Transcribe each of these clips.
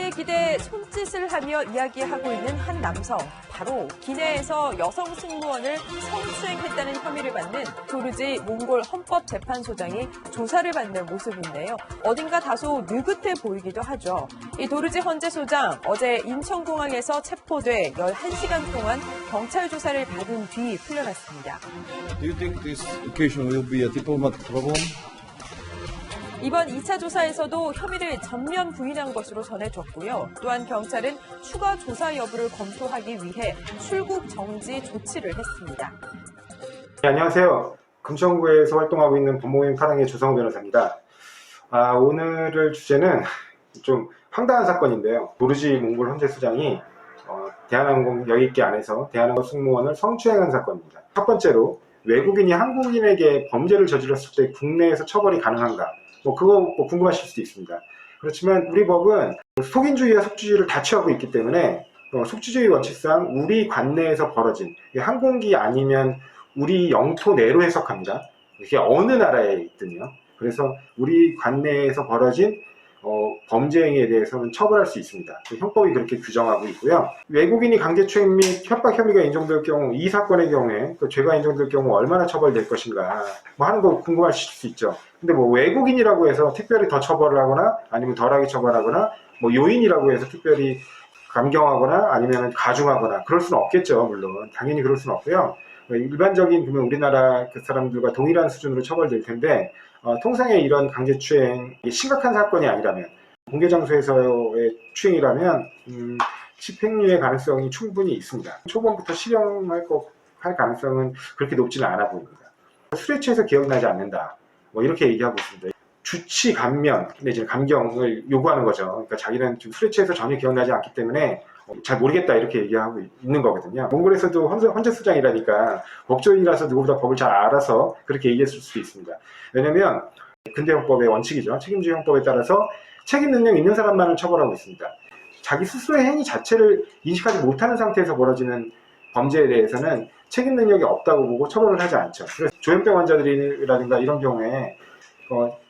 자기의 기대에 손짓을 하며 이야기하고 있는 한 남성. 바로 기내에서 여성 승무원을 성추행했다는 혐의를 받는 도르지 몽골 헌법재판소장이 조사를 받는 모습인데요. 어딘가 다소 느긋해 보이기도 하죠. 이 도르지 헌재 소장, 어제 인천공항에서 체포돼 11시간 동안 경찰 조사를 받은 뒤 풀려났습니다. Do you think this occasion will be a diplomatic problem? 이번 2차 조사에서도 혐의를 전면 부인한 것으로 전해졌고요. 또한 경찰은 추가 조사 여부를 검토하기 위해 출국 정지 조치를 했습니다. 네, 안녕하세요. 금천구에서 활동하고 있는 법무법인 파랑의 조성우 변호사입니다. 오늘의 주제는 좀 황당한 사건인데요. 도르지 몽골 헌재 소장이 대한항공 여객기 안에서 대한항공 승무원을 성추행한 사건입니다. 첫 번째로 외국인이 한국인에게 범죄를 저질렀을 때 국내에서 처벌이 가능한가? 그거 궁금하실 수도 있습니다. 그렇지만 우리 법은 속인주의와 속주주의를 다 취하고 있기 때문에 속주주의 원칙상 우리 관내에서 벌어진, 항공기 아니면 우리 영토 내로 해석합니다. 이게 어느 나라에 있든요. 그래서 우리 관내에서 벌어진 범죄 행위에 대해서는 처벌할 수 있습니다. 형법이 그렇게 규정하고 있고요. 외국인이 강제추행 및 협박 혐의가 인정될 경우, 이 사건의 경우에 죄가 인정될 경우 얼마나 처벌될 것인가 하는 거 궁금하실 수 있죠. 근데 외국인이라고 해서 특별히 더 처벌을 하거나 아니면 덜하게 처벌하거나 요인이라고 해서 특별히 감경하거나 아니면 가중하거나 그럴 수는 없겠죠. 물론 당연히 그럴 수는 없고요. 일반적인 그러면 우리나라 그 사람들과 동일한 수준으로 처벌될 텐데 통상의 이런 강제추행, 심각한 사건이 아니라면, 공개장소에서의 추행이라면 집행유예 가능성이 충분히 있습니다. 초범부터 실형할 가능성은 그렇게 높지는 않아 보입니다. 술에 취해서 기억나지 않는다, 이렇게 얘기하고 있습니다. 주치 감면 내지는 감경을 요구하는 거죠. 그러니까 자기는 지금 술에 취해서 전혀 기억나지 않기 때문에 잘 모르겠다 이렇게 얘기하고 있는 거거든요. 몽골에서도 헌재 소장이라니까 법조인이라서 누구보다 법을 잘 알아서 그렇게 얘기했을 수도 있습니다. 왜냐면 근대헌법의 원칙이죠. 책임주의 헌법에 따라서 책임 능력 있는 사람만을 처벌하고 있습니다. 자기 스스로의 행위 자체를 인식하지 못하는 상태에서 벌어지는 범죄에 대해서는 책임 능력이 없다고 보고 처벌을 하지 않죠. 그래서 조현병 환자들이라든가 이런 경우에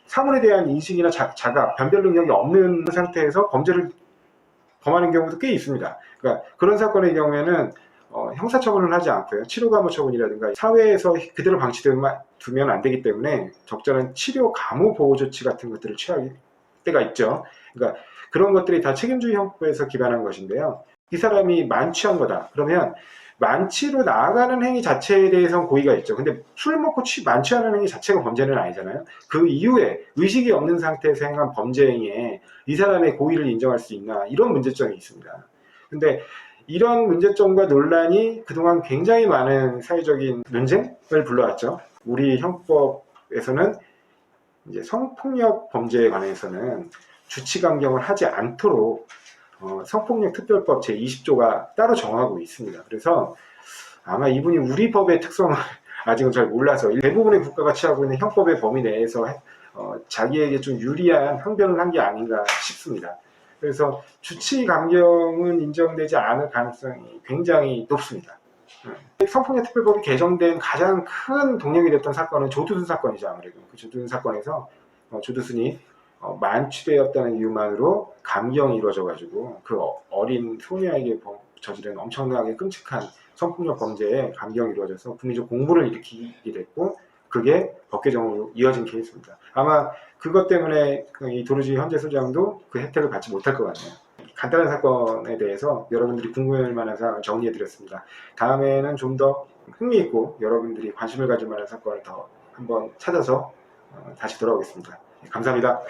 사물에 대한 인식이나 자각, 변별 능력이 없는 상태에서 범죄를 범하는 경우도 꽤 있습니다. 그러니까 그런 사건의 경우에는 형사처분을 하지 않고요. 치료감호 처분이라든가 사회에서 그대로 방치두면 안 되기 때문에 적절한 치료 감호 보호 조치 같은 것들을 취할 때가 있죠. 그러니까 그런 것들이 다 책임주의 헌법에서 기반한 것인데요. 이 사람이 만취한 거다. 그러면 만취로 나아가는 행위 자체에 대해서는 고의가 있죠. 근데 술 먹고 만취하는 행위 자체가 범죄는 아니잖아요. 그 이후에 의식이 없는 상태에서 행한 범죄 행위에 이 사람의 고의를 인정할 수 있나, 이런 문제점이 있습니다. 근데 이런 문제점과 논란이 그동안 굉장히 많은 사회적인 논쟁을 불러왔죠. 우리 형법에서는 이제 성폭력 범죄에 관해서는 주치 감경을 하지 않도록 성폭력특별법 제20조가 따로 정하고 있습니다. 그래서 아마 이분이 우리 법의 특성을 아직은 잘 몰라서 대부분의 국가가 취하고 있는 형법의 범위 내에서 자기에게 좀 유리한 항변을 한 게 아닌가 싶습니다. 그래서 주치 감경은 인정되지 않을 가능성이 굉장히 높습니다. 성폭력특별법이 개정된 가장 큰 동력이 됐던 사건은 조두순 사건이죠. 아무래도 그 조두순 사건에서 조두순이 만취되었다는 이유만으로 감경이 이루어져가지고 그 어린 소녀에게 저지른 엄청나게 끔찍한 성폭력 범죄에 감경이 이루어져서 국민적 공분을 일으키게 됐고, 그게 법 개정으로 이어진 케이스입니다. 아마 그것 때문에 이 도르지 헌재 소장도 그 혜택을 받지 못할 것 같네요. 간단한 사건에 대해서 여러분들이 궁금할 만한 사항을 정리해드렸습니다. 다음에는 좀 더 흥미있고 여러분들이 관심을 가질 만한 사건을 더 한번 찾아서 다시 돌아오겠습니다. 감사합니다.